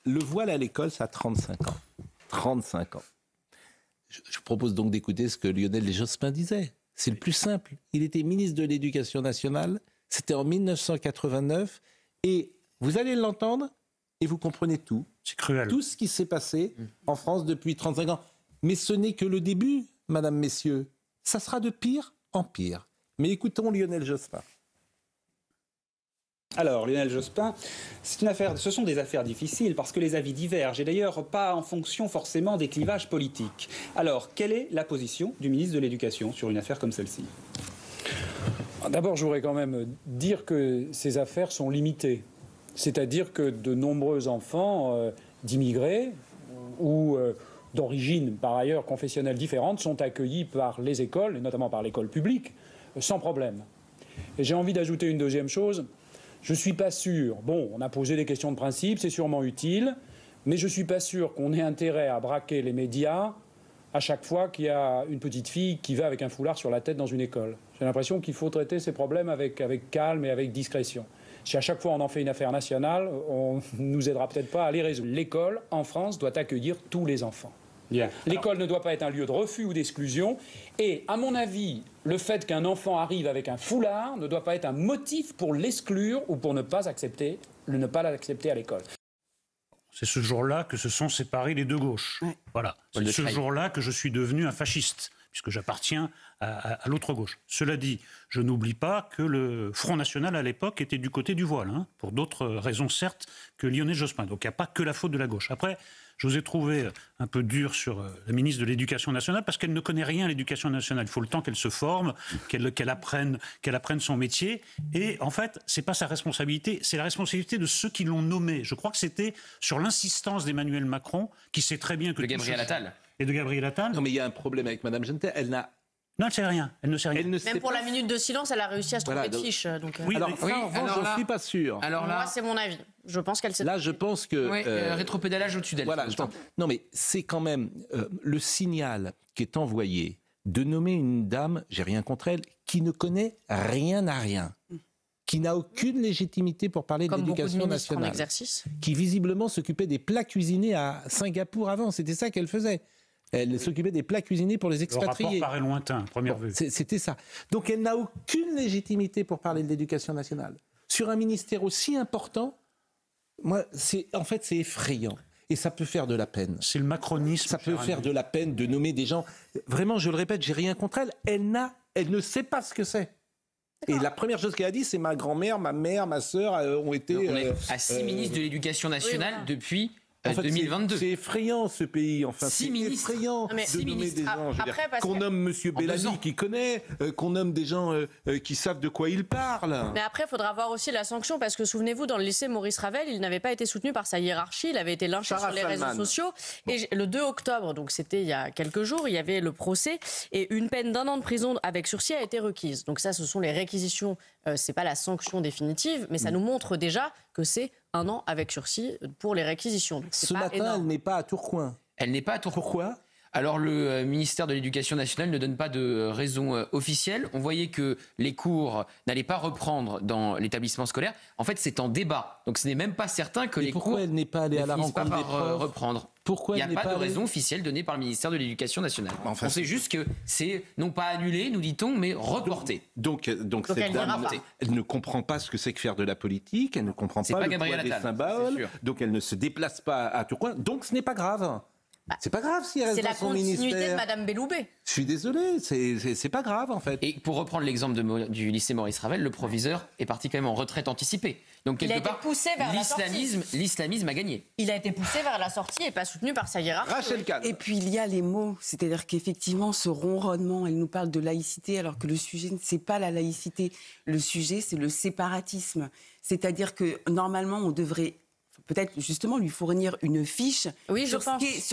le voile à l'école, ça a 35 ans. 35 ans. Je propose donc d'écouter ce que Lionel Jospin disait. C'est le plus simple. Il était ministre de l'Éducation nationale, c'était en 1989, et vous allez l'entendre, et vous comprenez tout. C'est cruel. Tout ce qui s'est passé en France depuis 35 ans. Mais ce n'est que le début, madame, messieurs. Ça sera de pire en pire. Mais écoutons Lionel Jospin. Alors, Lionel Jospin, ce sont des affaires difficiles parce que les avis divergent et d'ailleurs pas en fonction forcément des clivages politiques. Alors, quelle est la position du ministre de l'Éducation sur une affaire comme celle-ci ? D'abord, je voudrais quand même dire que ces affaires sont limitées. C'est-à-dire que de nombreux enfants d'immigrés ou d'origine, par ailleurs, confessionnelle différente, sont accueillis par les écoles, et notamment par l'école publique, sans problème. Et j'ai envie d'ajouter une deuxième chose. Je ne suis pas sûr, bon, on a posé des questions de principe, c'est sûrement utile, mais je ne suis pas sûr qu'on ait intérêt à braquer les médias à chaque fois qu'il y a une petite fille qui va avec un foulard sur la tête dans une école. J'ai l'impression qu'il faut traiter ces problèmes avec calme et avec discrétion. Si à chaque fois on en fait une affaire nationale, on ne nous aidera peut-être pas à les résoudre. L'école, en France, doit accueillir tous les enfants. Bien. L'école ne doit pas être un lieu de refus ou d'exclusion. Et, à mon avis, le fait qu'un enfant arrive avec un foulard ne doit pas être un motif pour l'exclure ou pour ne pas l'accepter à l'école. C'est ce jour-là que se sont séparés les deux gauches. Ouais. Voilà. C'est ce jour-là que je suis devenu un fasciste, puisque j'appartiens à l'autre gauche. Cela dit, je n'oublie pas que le Front National, à l'époque, était du côté du voile, pour d'autres raisons, certes, que Lionel Jospin. Donc il n'y a pas que la faute de la gauche. Après, je vous ai trouvé un peu dur sur la ministre de l'Éducation nationale parce qu'elle ne connaît rien à l'Éducation nationale. Il faut le temps qu'elle se forme, qu'elle apprenne son métier. Et en fait, c'est pas sa responsabilité, c'est la responsabilité de ceux qui l'ont nommée. Je crois que c'était sur l'insistance d'Emmanuel Macron, qui sait très bien que... De Gabriel Attal. Et de Gabriel Attal. Non, mais il y a un problème avec Madame Genetet. Elle n'a... Non, elle ne sait rien. Elle ne sait rien. Même pour la minute de silence, elle a réussi à se tromper de fiche. Donc, oui, alors, je ne suis pas sûr. Alors là, moi, c'est mon avis. Je pense qu'elle s'est... Là, je pense que... Oui, rétropédalage au-dessus d'elle. Voilà, non, mais c'est quand même le signal qui est envoyé de nommer une dame, j'ai rien contre elle, qui ne connaît rien à rien, qui n'a aucune légitimité pour parler de l'éducation nationale, qui visiblement s'occupait des plats cuisinés à Singapour avant. C'était ça qu'elle faisait. Elle s'occupait des plats cuisinés pour les expatriés. Le rapport paraît lointain, première vue. C'était ça. Donc elle n'a aucune légitimité pour parler de l'éducation nationale. Sur un ministère aussi important, moi, c'est effrayant. Et ça peut faire de la peine. C'est le macronisme. Ça peut faire de la peine de nommer des gens. Vraiment, je le répète, j'ai rien contre elle. Elle ne sait pas ce que c'est. Et la première chose qu'elle a dit, c'est ma grand-mère, ma mère, ma sœur ont été... on est à 6 ministres de l'Éducation nationale depuis... En fait, 2022. C'est effrayant ce pays. Enfin, c'est effrayant de nommer des gens. Qu'on nomme Monsieur Bellamy qui connaît, qu'on nomme des gens qui savent de quoi ils parlent. Mais après, il faudra voir aussi la sanction parce que souvenez-vous, dans le lycée Maurice Ravel, il n'avait pas été soutenu par sa hiérarchie. Il avait été lynché sur les réseaux sociaux. Bon. Et le 2 octobre, donc c'était il y a quelques jours, il y avait le procès et une peine d'1 an de prison avec sursis a été requise. Donc ça, ce sont les réquisitions. C'est pas la sanction définitive, mais ça nous montre déjà que c'est 1 an avec sursis pour les réquisitions. Donc, ce matin, elle n'est pas à Tourcoing. Elle n'est pas à Tourcoing. Pourquoi ? Alors le ministère de l'Éducation nationale ne donne pas de raison officielle. On voyait que les cours n'allaient pas reprendre dans l'établissement scolaire. En fait, c'est en débat. Donc ce n'est même pas certain que les cours pourquoi elle n'est pas allée à la rencontre des profs reprendre. Pourquoi il n'y a pas de raison officielle donnée par le ministère de l'Éducation nationale. Enfin, on sait juste que c'est non pas annulé, nous dit-on, mais reporté. Donc cette dame, elle ne comprend pas ce que c'est que faire de la politique, elle ne comprend pas le poids des symboles, donc elle ne se déplace pas à Tourcoing, donc ce n'est pas grave. C'est pas grave si elle reste dans son ministère. C'est la continuité de Madame Belloubet. Je suis désolé, c'est pas grave en fait. Et pour reprendre l'exemple du lycée Maurice Ravel, le proviseur est parti quand même en retraite anticipée. Donc quelque part, l'islamisme a gagné. Il a été poussé vers la sortie et pas soutenu par sa hiérarchie. Rachel Kahn. Et puis il y a les mots, c'est-à-dire qu'effectivement ce ronronnement, elle nous parle de laïcité alors que le sujet c'est pas la laïcité, le sujet c'est le séparatisme. C'est-à-dire que normalement on devrait peut-être justement lui fournir une fiche sur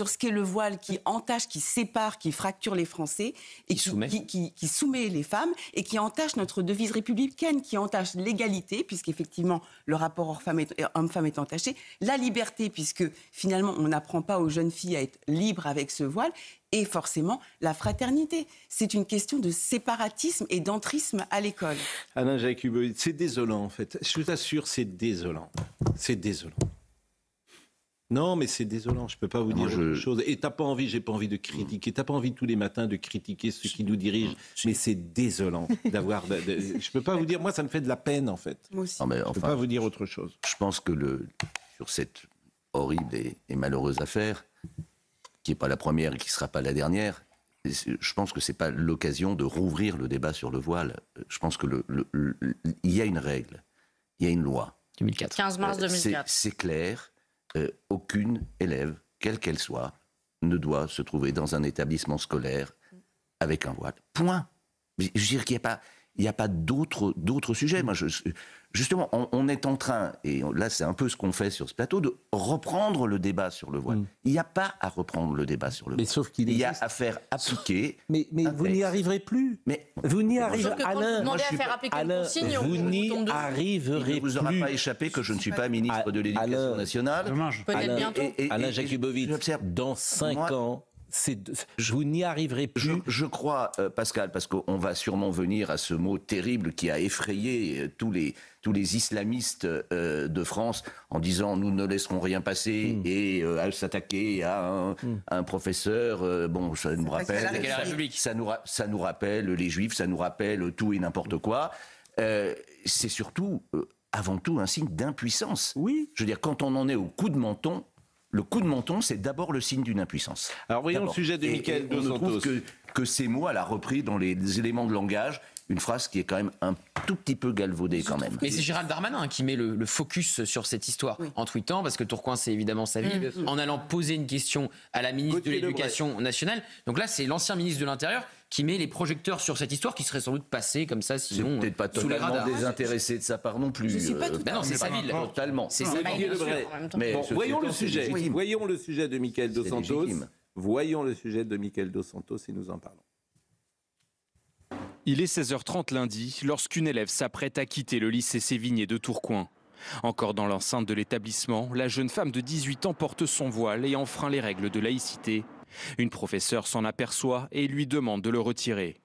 ce qu'est le voile qui entache, qui sépare, qui fracture les Français et qui soumet les femmes et qui entache notre devise républicaine, qui entache l'égalité, puisqu'effectivement le rapport homme-femme est entaché, la liberté, puisque finalement on n'apprend pas aux jeunes filles à être libres avec ce voile, et forcément la fraternité. C'est une question de séparatisme et d'entrisme à l'école. Alain Jacobovici, c'est désolant en fait. Je vous assure, c'est désolant. C'est désolant. Non, mais c'est désolant, je ne peux pas vous dire autre chose. Et t'as pas envie, j'ai pas envie de critiquer, t'as pas envie tous les matins de critiquer ceux qui nous dirigent, mais c'est désolant d'avoir... je peux pas vous dire, moi ça me fait de la peine en fait. Moi aussi. Non, mais Je peux pas vous dire autre chose. Je pense que sur cette horrible et malheureuse affaire, qui n'est pas la première et qui ne sera pas la dernière, je pense que ce n'est pas l'occasion de rouvrir le débat sur le voile. Je pense que il y a une règle, il y a une loi. 2004. 15 mars 2004. C'est clair, aucune élève, quelle qu'elle soit, ne doit se trouver dans un établissement scolaire avec un voile. Point. Je veux dire qu'il n'y a pas d'autres sujets. Moi, justement, on est en train, et là c'est un peu ce qu'on fait sur ce plateau, de reprendre le débat sur le voile. Il n'y a pas à reprendre le débat sur le voile. Sauf qu'il y a à faire appliquer. Mais vous n'y arriverez plus. Mais vous n'y arriverez Sauf que quand vous demandez à faire appliquer une consigne, vous n'y arriverez plus. Il ne vous aura pas échappé que je ne suis pas ministre de l'Éducation nationale. Dommage. Peut-être bientôt. Alain Jakubowicz, dans 5 ans, vous n'y arriverez plus. Je crois, Pascal, parce qu'on va sûrement venir à ce mot terrible qui a effrayé tous les islamistes de France en disant nous ne laisserons rien passer et à s'attaquer à un professeur. Bon, ça nous rappelle les Juifs, ça nous rappelle tout et n'importe quoi. C'est surtout, avant tout, un signe d'impuissance. Oui. Je veux dire, quand on en est au coup de menton. Le coup de menton, c'est d'abord le signe d'une impuissance. Alors voyons le sujet de Mickaël Dos Santos. On trouve que ces mots, elle a repris dans les éléments de langage une phrase qui est quand même un tout petit peu galvaudée quand même. Mais c'est Gérald Darmanin qui met le focus sur cette histoire en tweetant, parce que Tourcoing, c'est évidemment sa vie, en allant poser une question à la ministre de l'Éducation nationale. Donc là, c'est l'ancien ministre de l'Intérieur qui met les projecteurs sur cette histoire qui serait sans doute passée comme ça, sinon c'est peut-être pas sous les totalement radars. désintéressé de sa part non plus. Je suis pas tout non, c'est sa ville. Totalement. C'est sa ville. Mais Bon, voyons le sujet. légitime. Voyons le sujet de Mickaël Dos C'est Santos. légitime. Voyons le sujet de Mickaël Dos Santos et nous en parlons. Il est 16h30 lundi lorsqu'une élève s'apprête à quitter le lycée Sévigné de Tourcoing. Encore dans l'enceinte de l'établissement, la jeune femme de 18 ans porte son voile et enfreint les règles de laïcité. Une professeure s'en aperçoit et lui demande de le retirer.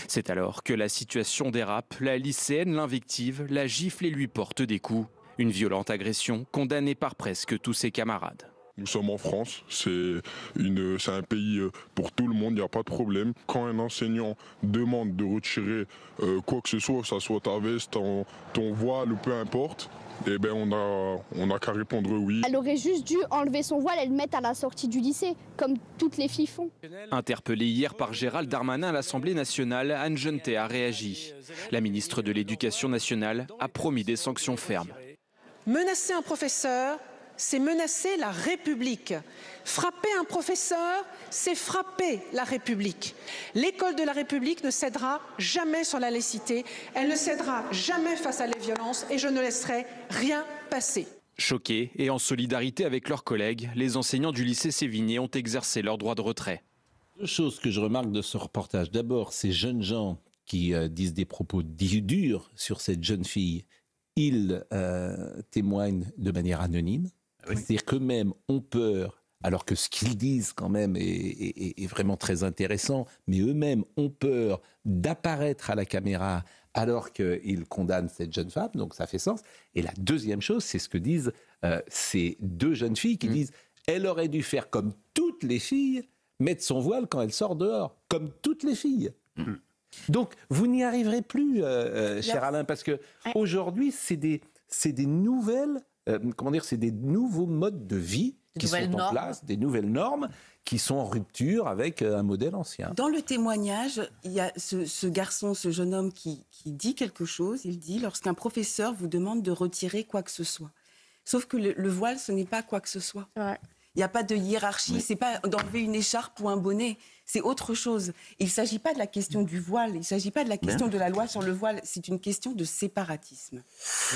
C'est alors que la situation dérape, la lycéenne l'invective, la gifle et lui porte des coups. Une violente agression condamnée par presque tous ses camarades. Nous sommes en France, c'est un pays pour tout le monde, il n'y a pas de problème. Quand un enseignant demande de retirer quoi que ce soit ta veste, ton voile ou peu importe, eh ben on a qu'à répondre oui. Elle aurait juste dû enlever son voile et le mettre à la sortie du lycée, comme toutes les filles font. Interpellée hier par Gérald Darmanin à l'Assemblée nationale, Anne Genetet a réagi. La ministre de l'Éducation nationale a promis des sanctions fermes. Menacer un professeur, c'est menacer la République. Frapper un professeur, c'est frapper la République. L'école de la République ne cédera jamais sur la laïcité, elle ne cédera jamais face à les violences et je ne laisserai rien passer. Choqués et en solidarité avec leurs collègues, les enseignants du lycée Sévigné ont exercé leur droit de retrait. Deux choses que je remarque de ce reportage. D'abord, ces jeunes gens qui disent des propos durs sur cette jeune fille, ils témoignent de manière anonyme. Oui. C'est-à-dire qu'eux-mêmes ont peur, alors que ce qu'ils disent quand même est vraiment très intéressant, mais eux-mêmes ont peur d'apparaître à la caméra alors qu'ils condamnent cette jeune femme, donc ça fait sens. Et la deuxième chose, c'est ce que disent ces deux jeunes filles qui disent « elle aurait dû faire comme toutes les filles, mettre son voile quand elle sort dehors, comme toutes les filles ». Donc vous n'y arriverez plus, cher Alain, parce qu'aujourd'hui, c'est des nouvelles... c'est des nouveaux modes de vie qui sont en place, des nouvelles normes qui sont en rupture avec un modèle ancien. Dans le témoignage, il y a ce garçon, ce jeune homme qui dit quelque chose. Il dit, lorsqu'un professeur vous demande de retirer quoi que ce soit. Sauf que le voile, ce n'est pas quoi que ce soit. Ouais. Il n'y a pas de hiérarchie, c'est pas d'enlever une écharpe ou un bonnet, c'est autre chose. Il ne s'agit pas de la question du voile, il ne s'agit pas de la question de la loi sur le voile, c'est une question de séparatisme.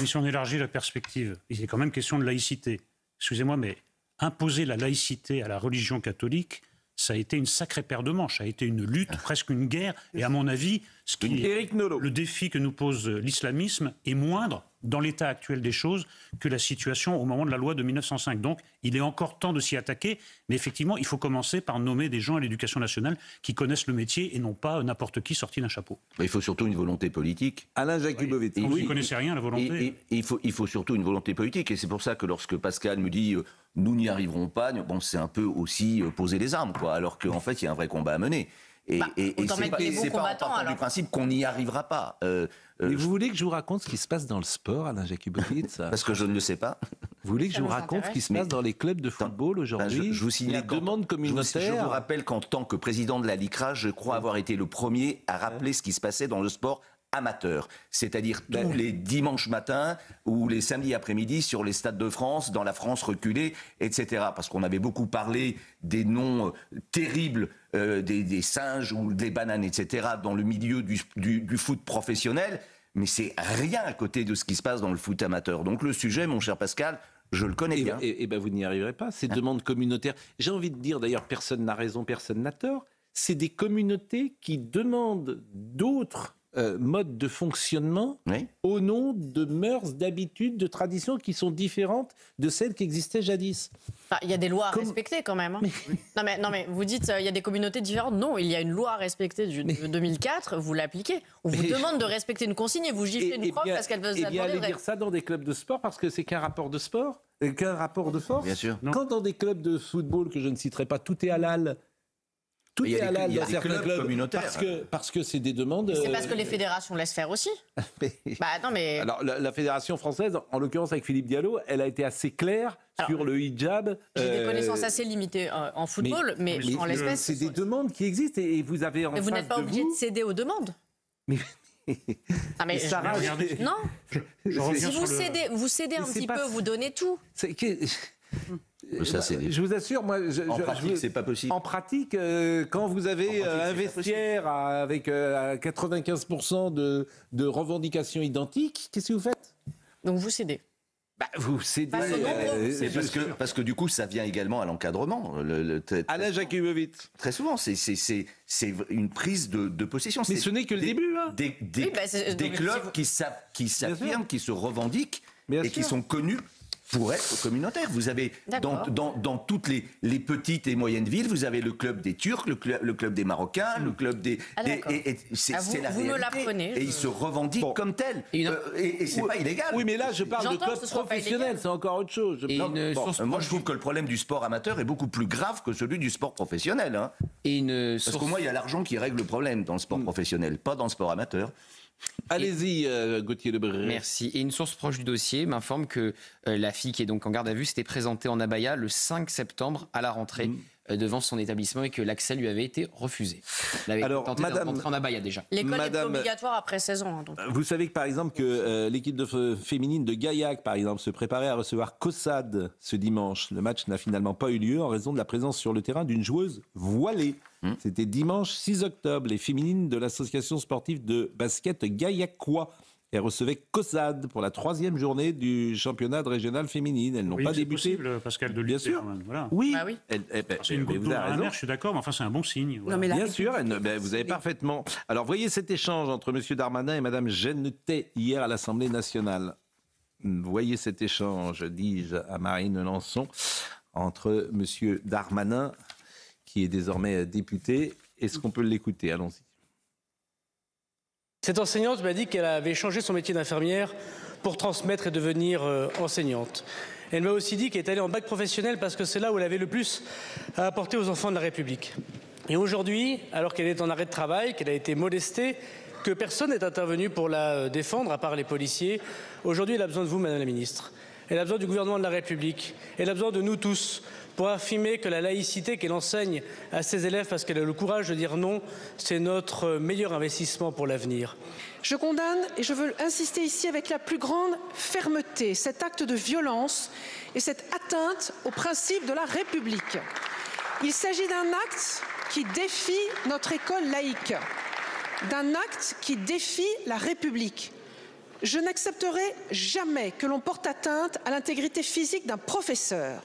Mais si on élargit la perspective, il est quand même question de laïcité. Excusez-moi, mais imposer la laïcité à la religion catholique, ça a été une sacrée paire de manches, ça a été une lutte, presque une guerre, et à mon avis, le défi que nous pose l'islamisme est moindre dans l'état actuel des choses que la situation au moment de la loi de 1905. Donc, il est encore temps de s'y attaquer, mais effectivement, il faut commencer par nommer des gens à l'éducation nationale qui connaissent le métier et non pas n'importe qui sorti d'un chapeau. Il faut surtout une volonté politique. Alain Jakubowicz. Vous ne connaissez rien à la volonté. Il faut surtout une volonté politique, et c'est pour ça que lorsque Pascal me dit nous n'y arriverons pas, bon, c'est un peu aussi poser les armes, quoi, alors qu'en fait, il y a un vrai combat à mener. Et c'est pas en partant du principe qu'on n'y arrivera pas. Mais vous voulez que je vous raconte ce qui se passe dans le sport, Alain Jakubowicz? Parce que je ne le sais pas. Vous voulez que je vous raconte ce qui se passe dans les clubs de football aujourd'hui? Je vous signale les demandes communautaires. Je vous rappelle qu'en tant que président de la LICRA, je crois avoir été le premier à rappeler ce qui se passait dans le sport amateur, c'est-à-dire tous les dimanches matins ou les samedis après-midi sur les stades de France, dans la France reculée, etc. Parce qu'on avait beaucoup parlé des noms terribles des singes ou des bananes, etc. dans le milieu du foot professionnel, mais c'est rien à côté de ce qui se passe dans le foot amateur. Donc le sujet, mon cher Pascal, je le connais bien. Et ben vous n'y arriverez pas, ces demandes communautaires. J'ai envie de dire, d'ailleurs, personne n'a raison, personne n'a tort. C'est des communautés qui demandent d'autres modes de fonctionnement au nom de mœurs, d'habitudes, de traditions qui sont différentes de celles qui existaient jadis. Enfin, il y a des lois à respecter quand même. Hein. Non mais vous dites il y a des communautés différentes. Non, il y a une loi à respecter de 2004, vous l'appliquez. On vous demande de respecter une consigne et vous giflez une prof parce qu'elle veut ça. Et bien aller dire ça dans des clubs de sport parce que c'est qu'un rapport de sport, qu'un rapport de force. Bien sûr. Quand dans des clubs de football que je ne citerai pas, tout est halal. Tout est halal dans certains clubs communautaires. Parce que c'est des demandes. C'est parce que les fédérations laissent faire aussi. Alors la fédération française, en l'occurrence avec Philippe Diallo, elle a été assez claire sur le hijab. J'ai des connaissances assez limitées en football, mais en l'espèce, c'est des demandes qui existent et vous avez en face de vous. Mais vous n'êtes pas obligé de céder aux demandes. Mais Sarah, non. Si vous cédez un petit peu, vous donnez tout. Ça, je vous assure, moi, en pratique, c'est pas possible. En pratique, quand vous avez un vestiaire avec 95% de revendications identiques, qu'est-ce que vous faites? Donc vous cédez. Vous cédez. C'est parce que du coup, ça vient également à l'encadrement. Alain Jakubowicz. Très souvent, c'est une prise de possession. Mais ce n'est que le début. Hein. Des clubs qui s'affirment, qui se revendiquent et qui sont connus pour être communautaire. Vous avez dans toutes les petites et moyennes villes, vous avez le club des Turcs, le club des Marocains, le club des c'est la réalité. Me l'apprenez, et ils se revendiquent comme tels. Et c'est pas illégal. Oui, mais là je parle de club professionnel, c'est encore autre chose. Moi je trouve que le problème du sport amateur est beaucoup plus grave que celui du sport professionnel. Hein. Parce qu'au moins il y a l'argent qui règle le problème dans le sport professionnel, pas dans le sport amateur. Allez-y, Gauthier Lebret. Merci. Et une source proche du dossier m'informe que la fille qui est donc en garde à vue s'était présentée en abaya le 5 septembre à la rentrée devant son établissement et que l'accès lui avait été refusé. Elle avait tenté de rentrer en abaya déjà. L'école est obligatoire après 16 ans. Donc. Vous savez que par exemple que l'équipe féminine de Gaillac par exemple se préparait à recevoir Caussade ce dimanche. Le match n'a finalement pas eu lieu en raison de la présence sur le terrain d'une joueuse voilée. C'était dimanche 6 octobre. Les féminines de l'association sportive de basket Gaillacois. Elles recevaient Caussade pour la 3e journée du championnat régional féminine. Elles n'ont pas débuté. Possible, Pascal, de bien sûr. Voilà. Oui. Bah oui. C'est une goutte d'eau dans la mer, je suis d'accord, mais enfin c'est un bon signe. Voilà. Bien sûr, vous avez parfaitement. Alors voyez cet échange entre M. Darmanin et Mme Genetet hier à l'Assemblée nationale. Voyez cet échange, dis-je à Marine Lançon, entre M. Darmanin, qui est désormais député. Est-ce qu'on peut l'écouter? Allons-y. Cette enseignante m'a dit qu'elle avait changé son métier d'infirmière pour transmettre et devenir enseignante. Elle m'a aussi dit qu'elle est allée en bac professionnel parce que c'est là où elle avait le plus à apporter aux enfants de la République. Et aujourd'hui, alors qu'elle est en arrêt de travail, qu'elle a été molestée, que personne n'est intervenu pour la défendre, à part les policiers, aujourd'hui elle a besoin de vous, Madame la Ministre. Elle a besoin du gouvernement de la République. Elle a besoin de nous tous pour affirmer que la laïcité qu'elle enseigne à ses élèves, parce qu'elle a le courage de dire non, c'est notre meilleur investissement pour l'avenir. Je condamne, et je veux insister ici avec la plus grande fermeté, cet acte de violence et cette atteinte aux principes de la République. Il s'agit d'un acte qui défie notre école laïque, d'un acte qui défie la République. Je n'accepterai jamais que l'on porte atteinte à l'intégrité physique d'un professeur,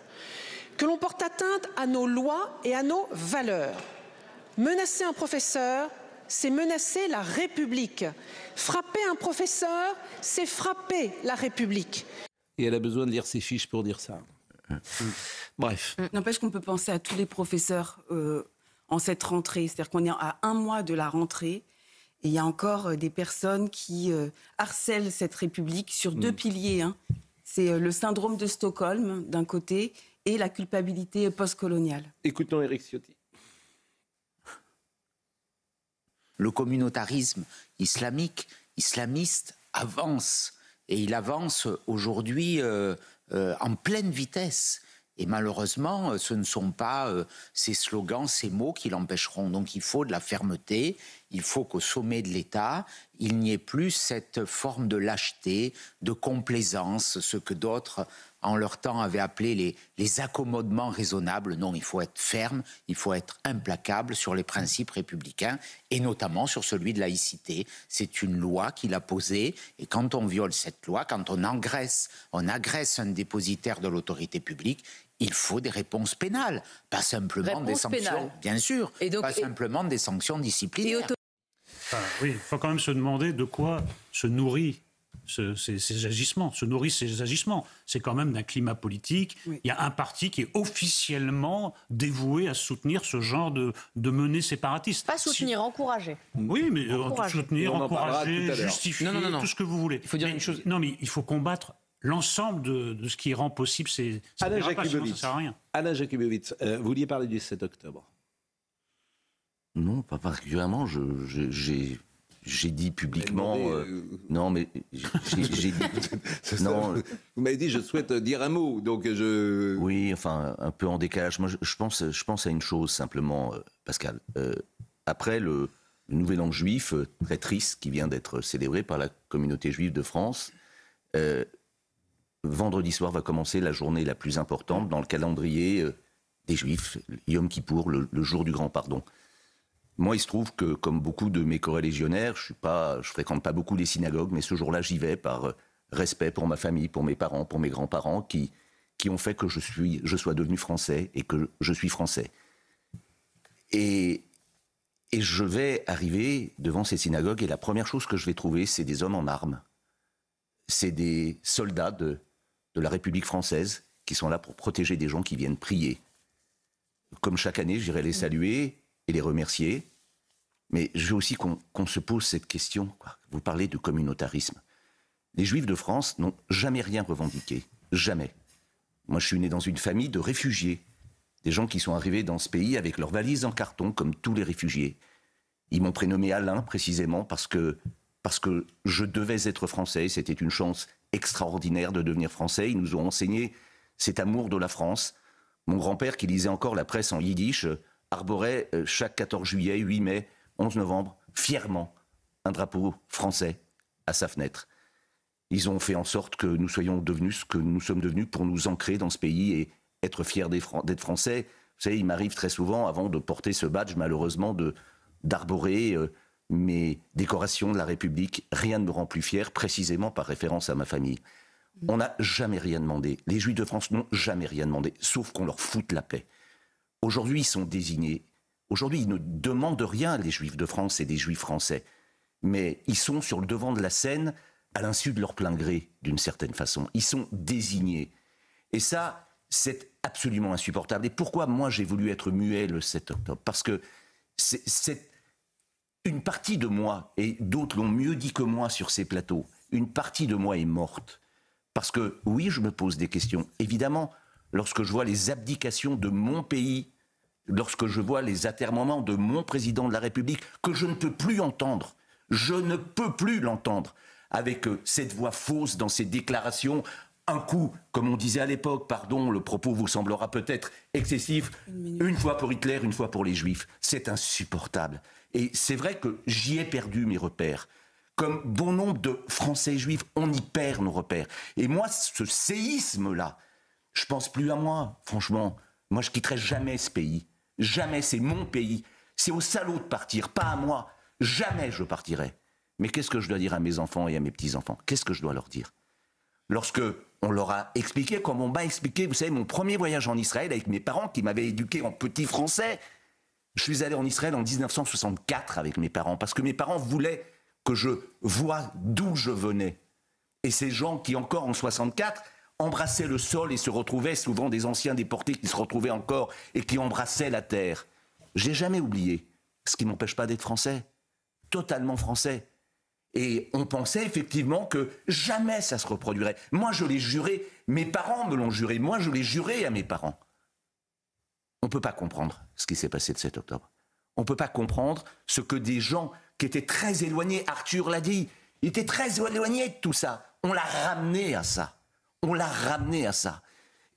que l'on porte atteinte à nos lois et à nos valeurs. Menacer un professeur, c'est menacer la République. Frapper un professeur, c'est frapper la République. Et elle a besoin de lire ses fiches pour dire ça. Bref. N'empêche qu'on peut penser à tous les professeurs en cette rentrée. C'est-à-dire qu'on est à 1 mois de la rentrée et il y a encore des personnes qui harcèlent cette République sur 2 piliers. Hein. C'est le syndrome de Stockholm, d'un côté, et la culpabilité postcoloniale. Écoutons Éric Ciotti. Le communautarisme islamiste avance. Et il avance aujourd'hui en pleine vitesse. Et malheureusement, ce ne sont pas ces slogans, ces mots qui l'empêcheront. Donc il faut de la fermeté, il faut qu'au sommet de l'État, il n'y ait plus cette forme de lâcheté, de complaisance, ce que d'autres, en leur temps, avaient appelé les accommodements raisonnables. Non, il faut être ferme, il faut être implacable sur les principes républicains, et notamment sur celui de laïcité. C'est une loi qu'il a posée, et quand on viole cette loi, quand on agresse un dépositaire de l'autorité publique, il faut des réponses pénales, pas simplement des sanctions, bien sûr, pas simplement des sanctions disciplinaires. Oui, il faut quand même se demander de quoi se nourrit ces agissements, c'est quand même d'un climat politique. Oui. Il y a un parti qui est officiellement dévoué à soutenir ce genre de menées séparatistes. Pas soutenir, encourager. Oui, mais soutenir, encourager, justifier, non. Tout ce que vous voulez. Il faut dire une chose. Non, mais il faut combattre l'ensemble de ce qui rend possible ces dérapages, sinon ça ne sert à rien. Alain Jakubowicz, vous vouliez parler du 7 octobre? Non, pas particulièrement. J'ai dit publiquement... non, mais j'ai dit... non, vous m'avez dit, je souhaite dire un mot, donc je... Oui, enfin, un peu en décalage. Moi, je pense à une chose, simplement, Pascal. Après le Nouvel An juif, très triste, qui vient d'être célébré par la communauté juive de France, vendredi soir va commencer la journée la plus importante dans le calendrier des Juifs, Yom Kippour, le jour du grand pardon. Moi, il se trouve que, comme beaucoup de mes corélégionnaires, je fréquente pas beaucoup les synagogues, mais ce jour-là, j'y vais par respect pour ma famille, pour mes parents, pour mes grands-parents, qui ont fait que je sois devenu français et que je suis français. Et je vais arriver devant ces synagogues et la première chose que je vais trouver, c'est des hommes en armes. C'est des soldats de la République française qui sont là pour protéger des gens qui viennent prier. Comme chaque année, j'irai les saluer et les remercier. Mais je veux aussi qu'on se pose cette question. Vous parlez de communautarisme. Les Juifs de France n'ont jamais rien revendiqué. Jamais. Moi, je suis né dans une famille de réfugiés. Des gens qui sont arrivés dans ce pays avec leurs valises en carton, comme tous les réfugiés. Ils m'ont prénommé Alain, précisément, parce que je devais être français. C'était une chance extraordinaire de devenir français. Ils nous ont enseigné cet amour de la France. Mon grand-père, qui lisait encore la presse en yiddish, arborait chaque 14 juillet, 8 mai, 11 novembre, fièrement, un drapeau français à sa fenêtre. Ils ont fait en sorte que nous soyons devenus ce que nous sommes devenus pour nous ancrer dans ce pays et être fiers d'être français. Vous savez, il m'arrive très souvent, avant de porter ce badge, malheureusement, d'arborer mes décorations de la République. Rien ne me rend plus fier, précisément par référence à ma famille. On n'a jamais rien demandé. Les Juifs de France n'ont jamais rien demandé, sauf qu'on leur foute la paix. Aujourd'hui, ils sont désignés. Aujourd'hui, ils ne demandent rien, les Juifs de France et des Juifs français. Mais ils sont sur le devant de la scène à l'insu de leur plein gré, d'une certaine façon. Ils sont désignés. Et ça, c'est absolument insupportable. Et pourquoi moi, j'ai voulu être muet le 7 octobre? Parce que c'est une partie de moi, et d'autres l'ont mieux dit que moi sur ces plateaux, une partie de moi est morte. Parce que, oui, je me pose des questions. Évidemment, lorsque je vois les abdications de mon pays, lorsque je vois les atermoiements de mon président de la République, que je ne peux plus entendre, je ne peux plus l'entendre, avec cette voix fausse dans ces déclarations, un coup, comme on disait à l'époque, pardon, le propos vous semblera peut-être excessif, une fois pour Hitler, une fois pour les Juifs. C'est insupportable. Et c'est vrai que j'y ai perdu mes repères. Comme bon nombre de Français juifs, on y perd nos repères. Et moi, ce séisme-là, je pense plus à moi, franchement. Moi, je quitterai jamais ce pays. Jamais, c'est mon pays. C'est aux salauds de partir, pas à moi. Jamais je partirai. Mais qu'est-ce que je dois dire à mes enfants et à mes petits-enfants? Qu'est-ce que je dois leur dire? Lorsque on leur a expliqué, comme on m'a expliqué, vous savez, mon premier voyage en Israël avec mes parents qui m'avaient éduqué en petit français, Je suis allé en Israël en 1964 avec mes parents, parce que mes parents voulaient que je voie d'où je venais. Et ces gens qui, encore en 64, embrassaient le sol et se retrouvaient, souvent des anciens déportés qui se retrouvaient encore et qui embrassaient la terre. Je l'ai jamais oublié, ce qui m'empêche pas d'être français, totalement français. Et on pensait effectivement que jamais ça se reproduirait. Moi, je l'ai juré, mes parents me l'ont juré, moi, je l'ai juré à mes parents. On ne peut pas comprendre ce qui s'est passé le 7 octobre. On ne peut pas comprendre ce que des gens qui étaient très éloignés, Arthur l'a dit, ils étaient très éloignés de tout ça. On l'a ramené à ça. On l'a ramené à ça.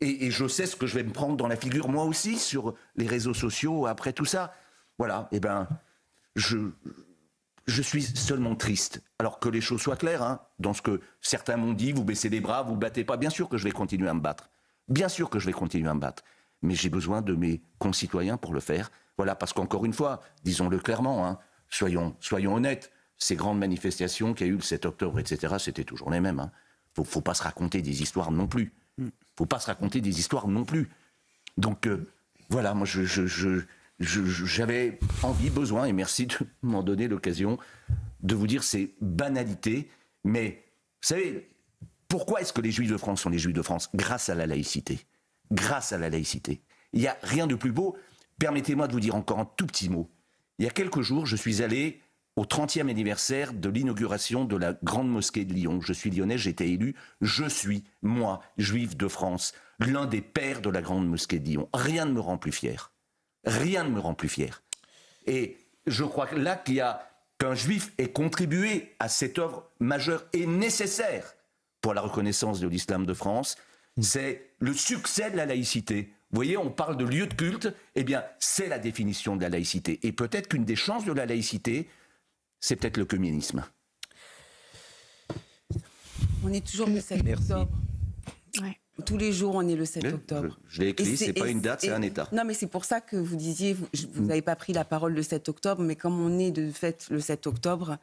Et je sais ce que je vais me prendre dans la figure, moi aussi, sur les réseaux sociaux, après tout ça. Voilà, eh ben, je suis seulement triste. Alors que les choses soient claires, hein, dans ce que certains m'ont dit, vous baissez les bras, vous ne battez pas. Bien sûr que je vais continuer à me battre. Bien sûr que je vais continuer à me battre. Mais j'ai besoin de mes concitoyens pour le faire. Voilà, parce qu'encore une fois, disons-le clairement, hein, soyons honnêtes, ces grandes manifestations qu'il y a eu le 7 octobre, etc., c'était toujours les mêmes. Hein. Faut pas se raconter des histoires non plus. Faut pas se raconter des histoires non plus. Donc, voilà, moi, j'avais envie, besoin, et merci de m'en donner l'occasion, de vous dire ces banalités. Mais, vous savez, pourquoi est-ce que les Juifs de France sont les Juifs de France? Grâce à la laïcité. Grâce à la laïcité. Il n'y a rien de plus beau. Permettez-moi de vous dire encore un tout petit mot. Il y a quelques jours, je suis allé au 30e anniversaire de l'inauguration de la Grande Mosquée de Lyon. Je suis lyonnais, j'ai été élu. Je suis, moi, Juif de France, l'un des pères de la Grande Mosquée de Lyon. Rien ne me rend plus fier. Rien ne me rend plus fier. Et je crois que là, qu'un Juif ait contribué à cette œuvre majeure et nécessaire pour la reconnaissance de l'islam de France, c'est le succès de la laïcité. Vous voyez, on parle de lieu de culte, eh bien, c'est la définition de la laïcité. Et peut-être qu'une des chances de la laïcité, c'est peut-être le communisme. On est toujours le 7 octobre. Ouais. Tous les jours, on est le 7 octobre. Je l'ai écrit, c'est pas une date, c'est un état. Non, mais c'est pour ça que vous disiez, vous n'avez pas pris la parole le 7 octobre, mais comme on est de fait le 7 octobre,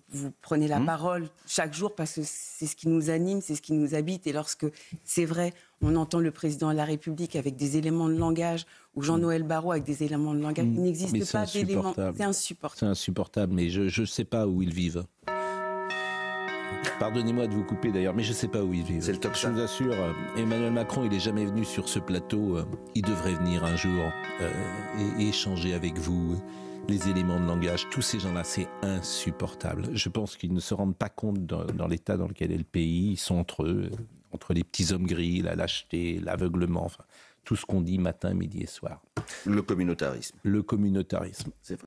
vous prenez la parole chaque jour parce que c'est ce qui nous anime, c'est ce qui nous habite. Et lorsque, c'est vrai, on entend le président de la République avec des éléments de langage, ou Jean-Noël Barrot avec des éléments de langage, il n'existe pas d'éléments. C'est insupportable. C'est insupportable, mais je ne sais pas où ils vivent. Pardonnez-moi de vous couper d'ailleurs, mais je ne sais pas où ils vivent. C'est le top. Je vous assure, Emmanuel Macron, il n'est jamais venu sur ce plateau. Il devrait venir un jour et échanger avec vous les éléments de langage. Tous ces gens-là, c'est insupportable. Je pense qu'ils ne se rendent pas compte dans l'état dans lequel est le pays. Ils sont entre eux, entre les petits hommes gris, la lâcheté, l'aveuglement, enfin, tout ce qu'on dit matin, midi et soir. Le communautarisme. Le communautarisme. C'est vrai.